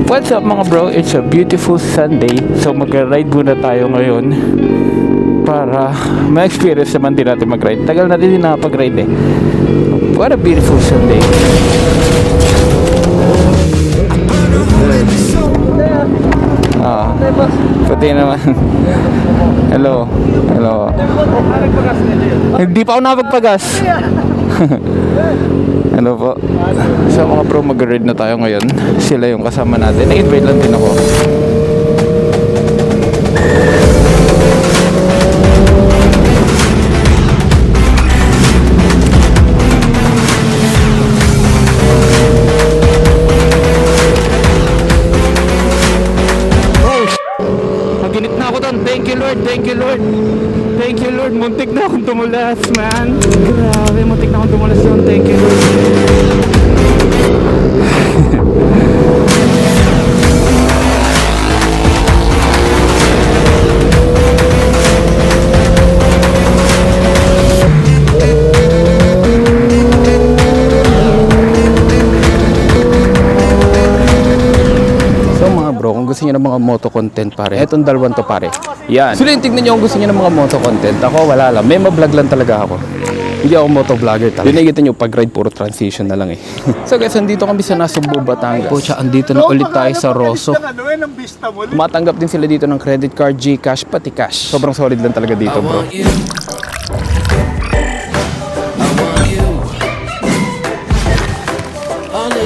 What's up mga bro? It's a beautiful Sunday. So mag-ride muna tayo ngayon para ma-experience naman din natin mag-ride. Tagal natin din nakapag-ride eh. What a beautiful Sunday. Puti naman. Hello. Hello. Hindi pa ako nakapagpagas. Hello po. So mga bro, mag-ride na tayo ngayon. Sila yung kasama natin. Na-invite lang din ako. Naginit na ako doon. Thank you Lord. Thank you Lord. Thank you Lord. Muntik na akong tumulas, man. Grabe, muntik na akong tumulas doon. Thank you Lord. Bro, kung gusto niyo ng mga moto content pare, etong dalawang to pare. Yan. So yung tignan niyo kung gusto niyo ng mga moto content. Ako wala lang, may ma-vlog lang talaga ako. Hindi ako moto vlogger talaga. Dinigita niyo pag ride puro transition na lang eh. So guys, andito kami sa Nasugbu, Batangas. Pucha, andito na ulit tayo sa Rosso. Tumatanggap din sila dito ng credit card, GCash, pati cash. Sobrang solid lang talaga dito, bro.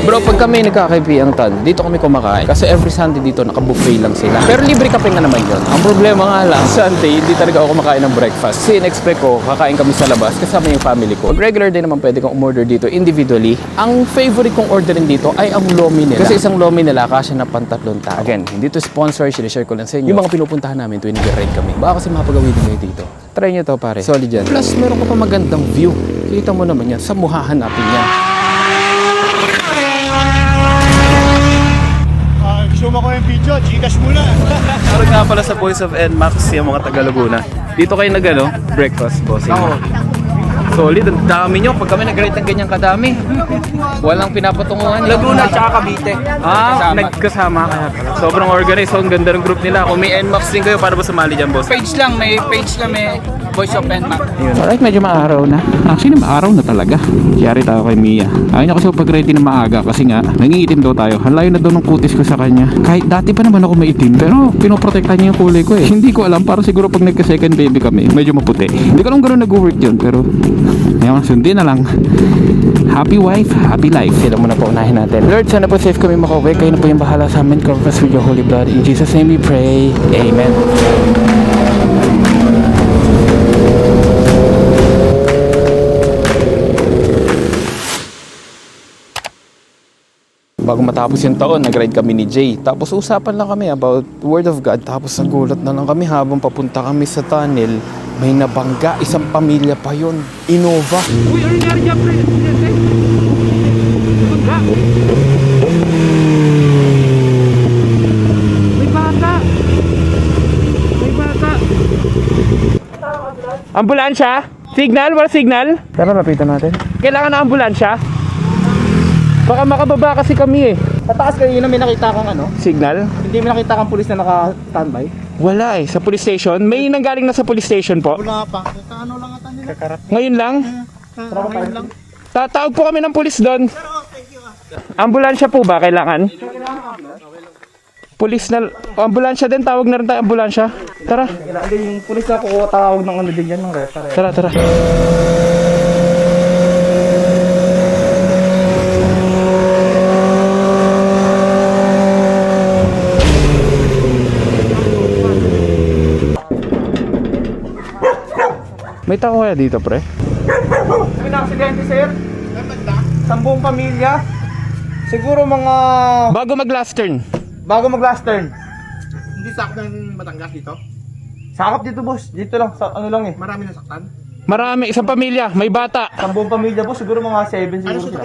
Bro, pag kami nagkakaibiang tan, dito kami kumakain. Kasi every Sunday dito, naka-buffet lang sila. Pero libre kape nga naman yun. Ang problema nga lang, Sunday, hindi talaga ako kumakain ng breakfast. Kasi in-expect ko, kakain kami sa labas kasama yung family ko. Pag regular day naman, pwede kong umorder dito individually. Ang favorite kong orderin dito ay ang lomi nila. Kasi isang lomi nila, kasya na pang-3 tao. Again, hindi to sponsor, sinishare ko lang sa inyo. Yung mga pinupuntahan namin tuwing nag-ride kami. Baka kasi mapagawin nyo dito. Try nyo to pare. Solid yan. Plus, meron ko pa magandang view. Kita mo naman yan. Sa muhahanapin yan. Suma ko yung video, Gcash muna. Parang nga pala sa Voice of NMAX yung mga taga Laguna. Dito kayo breakfast bossing. Solid, ang dami nyo. Pag kami nag-ride ng ganyang kadami, walang pinapatunguhan. Laguna tsaka Cavite. Nagkasama kaya pala. Sobrang organized. So, ang ganda ng group nila. Kung may NMAX din kayo, para ba sumali dyan, boss? Page lang, may page kami, Voice of NMAX. Alright, medyo maaraw na. Actually, maaraw na talaga. Kiyari tayo kay Mia. Ayaw niya kasi pag-ready na maaga kasi nga, nangingitim daw tayo. Halayo na daw ng kutis ko sa kanya. Kahit dati pa naman ako maitim, pero pinoprotektahan niya yung kulay ko eh. Hindi ko alam, para siguro pag nagka-second baby kami, medyo maputi. Hindi ko alam gano'n nag-work yun, pero ngayon, sundin na lang. Happy wife, happy life. Sila muna po unahin natin. Lord, sana po safe kami makauwi. Kayo na po yung bahala sa amin. Cover us with your holy blood. In Jesus' name we pray. Amen. Bago matapos yung taon, nag-ride kami ni Jay. Tapos usapan lang kami about Word of God. Tapos nagulat na lang kami habang papunta kami sa tunnel. May nabangga, isang pamilya pa yun. Innova. Uy, ano nangyari dyan, pre? Bangga. May bata. May bata. Ambulansya? Signal? Wala signal? Tara, lapitan natin. Kailangan na ambulansya? Baka makababa kasi kami eh. Sa taas kanina may nakita kang Signal? hindi mo nakita kang pulis na naka-standby. Wala eh. Sa police station. May nanggaling na sa police station po. Wala pa. Ano lang ata nila? Ngayon lang. Ngayon lang. Tatawag po kami ng pulis doon. Ambulansya po ba kailangan? Pulis na... ambulansya din. Tawag na rin tayo ambulansya. Tara. Yung pulis na kukuha tawag ng din yan ng resta. Tara, tara. May tao kaya dito, pre? May aksidente, sir. Sa buong pamilya. Siguro mga... Bago mag-last turn. last turn. Hindi saktan ng Batangas dito? Sakap dito, boss. Dito lang. Sa, lang eh. Marami nasaktan? Marami. Isang pamilya. May bata. Sa buong pamilya, boss. Siguro mga 7 siguro sila.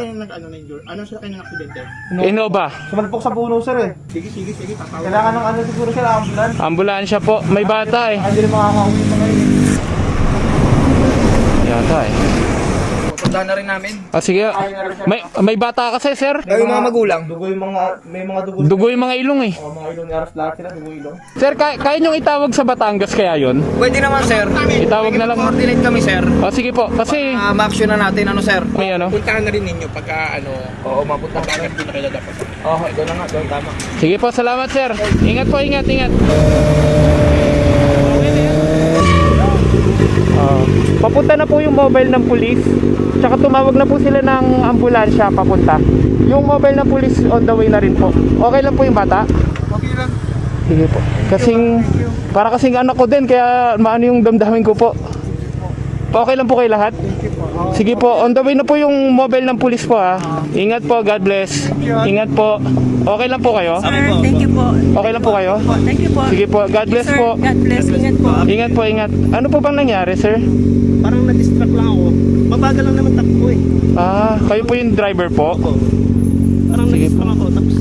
Ano sila kayo ng aksidente? Innova. Sumalpok sa puno, sir eh. Sige, tatawag. Kailangan ng siguro sila, ambulance. Ambulansya po. May bata eh. Hindi rin makakauwi pa ngayon. Yata eh. Punta na rin namin. Ah, sige. May bata kasi, sir. Kayo mga magulang. May mga dugo. Dugo yung mga ilong eh. Mga ilong ni Aras lahat sila, dugo ilong. Sir, kaya niyong itawag sa Batangas kaya yon? Pwede naman, sir. Itawag na lang. Coordinate kami, sir. Ah, sige po. Kasi Ma-action na natin, ano, sir. may ano. Puntahan na rin ninyo pagka ano, Oo, mapunta ka. hindi na kayo dapat. Oo, ikaw na nga, doon tama. Sige po, salamat sir. Ingat po, ingat. Papunta na po yung mobile ng pulis. Tsaka tumawag na po sila ng ambulansya papunta. Yung mobile ng pulis on the way na rin po. Okay lang po yung bata? Okay lang. Sige po. Para kasing anak ko din, kaya maano yung damdamin ko po. Okay lang po kayo lahat? Sige po, on the way na po yung mobile ng pulis po ha. Ingat po, God bless. Ingat po. Okay lang po kayo? Sir, thank you po. Okay lang po kayo? Thank you po. Sige po, God bless Sir, po. God bless. Ingat po. Ingat po, ingat. Ano po bang nangyari, sir? Parang na-distract lang ako. Mabagal lang naman takbo eh. Ah, kayo po yung driver po? Parang Sige na-distract ako. Tapos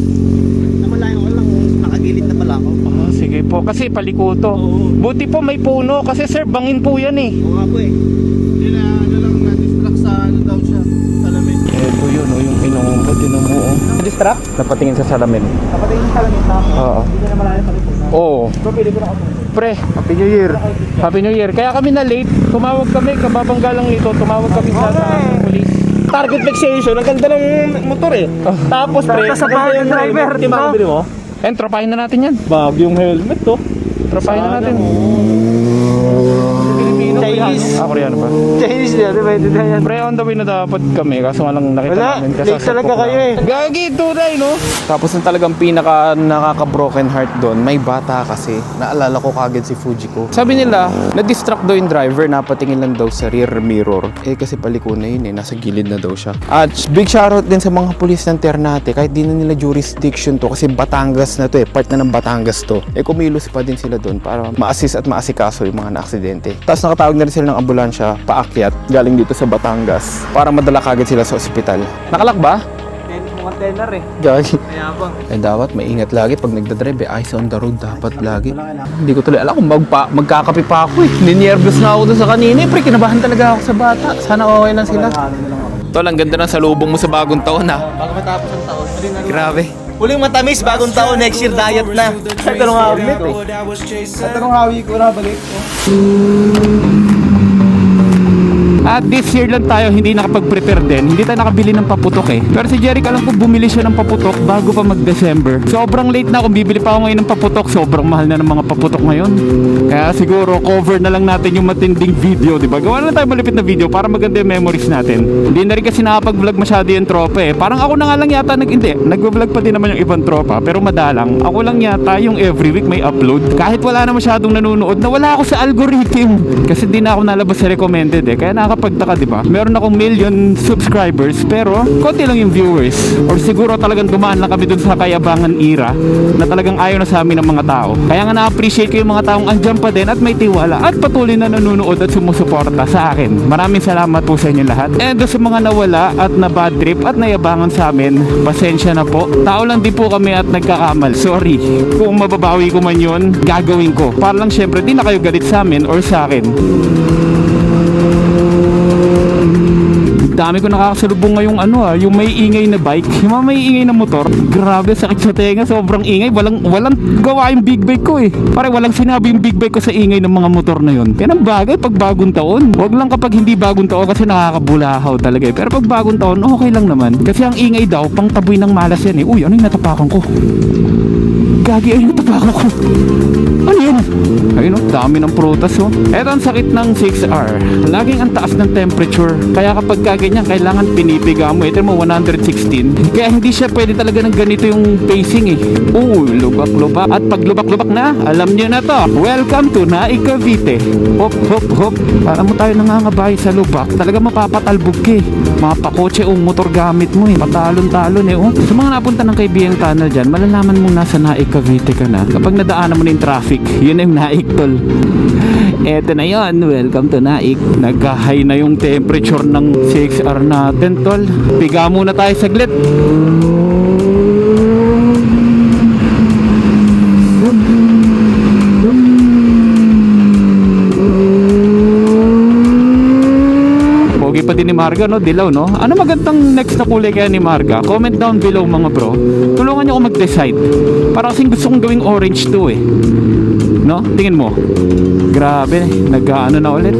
namalayan ko lang, nakagilid na pala ako. Ah, sige po. Kasi palikuto. Buti po may puno. Kasi sir, bangin po yan eh. Oo nga po eh. Hindi na, ano lang, na-distract sa ano daw siya. Salamin. Ito yun, yung pinungo, tinumuo. Distract? Napatingin sa salamin. Kapatid yung salamin na ako. Oo. Hindi ka na malayo sa likod na. Oo. So, pili ko na ako. Pre, Happy New Year. Happy New Year. Kaya kami na late. Tumawag kami, kababangga lang nito. Tumawag kami sa police. Target fixation, ang ganda ng motor eh. Tapos pre, Sa ganda yung driver, di ba? Bili mo? And tropahin na natin yan. Bag yung helmet to. Tropahin na natin. Chinese. Ah, Koreano ba? Chinese din, di ba? Hindi na yan. Pre, on the way na dapat kami. Kaso nga lang nakita Wala, namin. late talaga kayo eh. Gagi, tunay, no? Tapos yung talagang pinaka nakaka-broken heart doon, may bata kasi. Naalala ko kagad si Fujiko. Sabi nila, na-distract daw yung driver, napatingin lang daw sa rear mirror. Eh kasi paliko na yun eh, nasa gilid na daw siya. At big shoutout din sa mga pulis ng Ternate, kahit di na nila jurisdiction to kasi Batangas na to eh, part na ng Batangas to. Eh kumilos pa din sila doon para ma-assist at maasikaso yung mga na-aksidente. Tapos nakatawag na rin sila ng ambulansya, paakyat, galing dito sa Batangas para madala kagad sila sa ospital. Nakalak ba? Mga tenor eh. Gagi. Mayabang. Eh dapat maingat lagi pag nagdadrive, eyes on the road dapat lagi. Hindi ko tuloy alam kung magkakape pa ako eh. Ninervous na ako doon sa kanina eh. Pre, kinabahan talaga ako sa bata. Sana okay lang sila. Tol, ang ganda ng salubong mo sa bagong taon ha. Bago matapos ang taon. Grabe. Huling matamis, bagong taon, next year diet na. Sa tanong hawi eh. Sa tanong hawi ko na balik. At this year lang tayo hindi nakapag-prepare din. Hindi tayo nakabili ng paputok eh. Pero si Jeric alam ko bumili siya ng paputok bago pa mag-December. Sobrang late na kung bibili pa ako ngayon ng paputok. Sobrang mahal na ng mga paputok ngayon. Kaya siguro cover na lang natin yung matinding video, di ba? Gawa na lang tayo malipit na video para maganda yung memories natin. Hindi na rin kasi nakapag-vlog masyado yung tropa eh. Parang ako na nga lang yata nag-vlog pa din naman yung ibang tropa. Pero madalang, ako lang yata yung every week may upload. Kahit wala na masyadong nanonood, nawala ako sa algorithm. Kasi di na ako nalabas sa recommended eh. Kaya nakakapagtaka, di ba? Meron akong 1 million subscribers pero konti lang yung viewers. Or siguro talagang dumaan lang kami dun sa kayabangan era na talagang ayaw na sa amin ng mga tao. Kaya nga na-appreciate ko yung mga taong andyan pa din at may tiwala at patuloy na nanonood at sumusuporta sa akin. Maraming salamat po sa inyo lahat. And sa mga nawala at na bad trip at nayabangan sa amin, pasensya na po. Tao lang din po kami at nagkakamal. Sorry. Kung mababawi ko man yun, gagawin ko. Para lang syempre di na kayo galit sa amin or sa akin. Dami ko nakakasalubong ngayong yung may ingay na bike, yung mga may ingay na motor. Grabe, sakit sa tenga, sobrang ingay. Walang gawa yung big bike ko eh. Pare walang sinabi yung big bike ko sa ingay ng mga motor na yun. Yan ang bagay pag bagong taon. Wag lang kapag hindi bagong taon kasi nakakabulahaw talaga eh. Pero pag bagong taon, okay lang naman. Kasi ang ingay daw, pang taboy ng malas yan eh. Uy, ano yung natapakan ko? Gagi, ano yung natapakan ko? Ano yun? Ayun dami ng prutas oh. Eto ang sakit ng 6R. Laging ang taas ng temperature. Kaya kapag kaganyan, kailangan pinipiga mo. Ito mo 116. Kaya hindi siya pwede talaga ng ganito yung pacing eh. Lubak-lubak. At pag lubak-lubak na, alam nyo na to. Welcome to Naik Cavite. Hop, hop, hop. Para mo tayo nangangabay sa lubak. Talaga mapapatalbog ka eh. Mapakotse o motor gamit mo eh. Patalon-talon eh oh. Sa mga napunta ng Kaibiyang Tunnel dyan, malalaman mo nasa Naik Cavite ka na. Kapag nadaanan mo na yung traffic, yun yung Naik tol. Eto na yun, welcome to Naik. Nagka-high na yung temperature ng 6R natin tol. Piga muna tayo saglit. pa din ni Marga, no? Dilaw, no? Ano magandang next na kulay kaya ni Marga? Comment down below mga bro. Tulungan niyo ako mag-decide. Para kasing gusto kong gawing orange to eh. No? Tingin mo. Grabe, nag-ano na ulit.